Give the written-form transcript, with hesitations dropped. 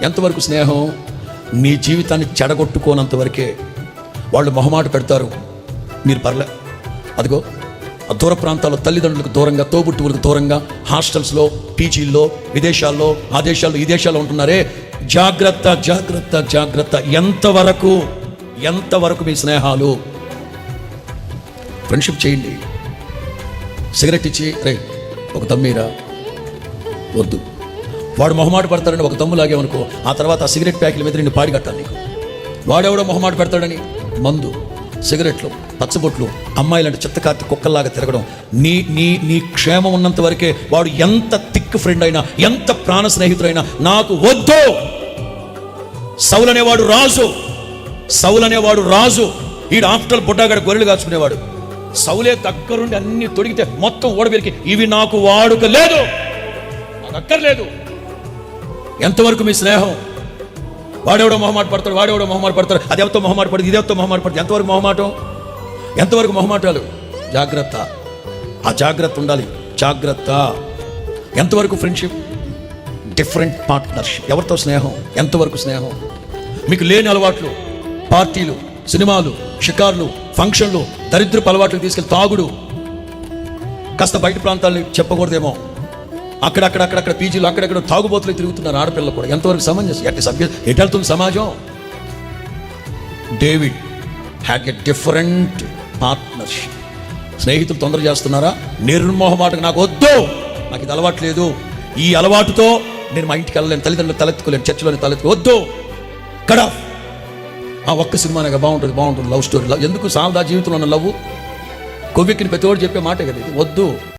ఎంతవరకు స్నేహం? నీ జీవితాన్ని చెడగొట్టుకోనంత వరకే. వాళ్ళు మొహమాట పెడతారు, మీరు పర్లే. అదిగో ఆ దూర ప్రాంతాల్లో తల్లిదండ్రులకు దూరంగా, తోబుట్టువులకు దూరంగా, హాస్టల్స్లో, పీజీల్లో, విదేశాల్లో, ఆ దేశాల్లో, ఈ దేశాల్లో ఉంటున్నారే, జాగ్రత్త జాగ్రత్త జాగ్రత్త. ఎంతవరకు మీ స్నేహాలు? ఫ్రెండ్షిప్ చేయండి. సిగరెట్ ఇచ్చి రే ఒక దమ్మీరా, వద్దు. వాడు మొహమాట పడతాడని ఒక దమ్ము లాగేమనుకో, ఆ తర్వాత ఆ సిగరెట్ ప్యాకెల మీద నిన్ను పాడి కట్టాలి నీకు. వాడెవడో మొహమాట పెడతాడని మందు, సిగరెట్లు, పచ్చబొట్లు, అమ్మాయిలంటే చిత్తకార్తి కుక్కల్లాగా తిరగడం. నీ నీ నీ క్షేమం ఉన్నంత వరకే. వాడు ఎంత థిక్ ఫ్రెండ్ అయినా, ఎంత ప్రాణ స్నేహితుడైనా నాకు వద్దు. సౌలు అనేవాడు రాజు. ఈడు ఆఫ్టర్ బుడ్డాగడ గొర్రెలు కాచుకునేవాడు. సౌలే దగ్గరుండి అన్ని తొడిగితే మొత్తం ఓడబెరికి, ఇవి నాకు వాడుక లేదు, నాకు అక్కర్లేదు. ఎంతవరకు మీ స్నేహం? వాడెవడో మొహమాట పడతాడు, అదెవతో మొహమాట పడుతుంది, ఇదేవతో మొహమాట పడుతుంది. ఎంతవరకు మొహమాటాలు? జాగ్రత్త. ఆ జాగ్రత్త ఉండాలి, జాగ్రత్త. ఎంతవరకు ఫ్రెండ్షిప్? Different partnership. ఎవరితో స్నేహం? ఎంతవరకు స్నేహం? మీకు లేని అలవాట్లు, పార్టీలు, సినిమాలు, షికార్లు, ఫంక్షన్లు, దరిద్రపు అలవాట్లు తీసుకెళ్ళి తాగుడు. కాస్త బయట ప్రాంతాలని చెప్పకూడదేమో, అక్కడక్కడ పీజీలు, అక్కడెక్కడ తాగుబోతులు తిరుగుతున్నారు ఆడపిల్లలు కూడా. ఎంతవరకు సమంజసం? ఎటు వెళ్తుంది సమాజం? David had a different partnership. స్నేహితులు తొందర చేస్తున్నారా? నిర్మోహమాటకు నాకు వద్దు, నాకు ఇది అలవాటు లేదు, ఈ అలవాటుతో నేను మా ఇంటికి వెళ్ళలేను, తల్లిదండ్రులు తలెత్తుకోలేను, చర్చిలోని వద్దు. కడా ఆ ఒక్క సినిమానే బాగుంటుంది లవ్ స్టోరీ. ఎందుకు సాల్దా జీవితంలో ఉన్న లవ్? కొవ్వెక్కిన ప్రతి ఒక్కరు చెప్పే మాట కదా ఇది. వద్దు.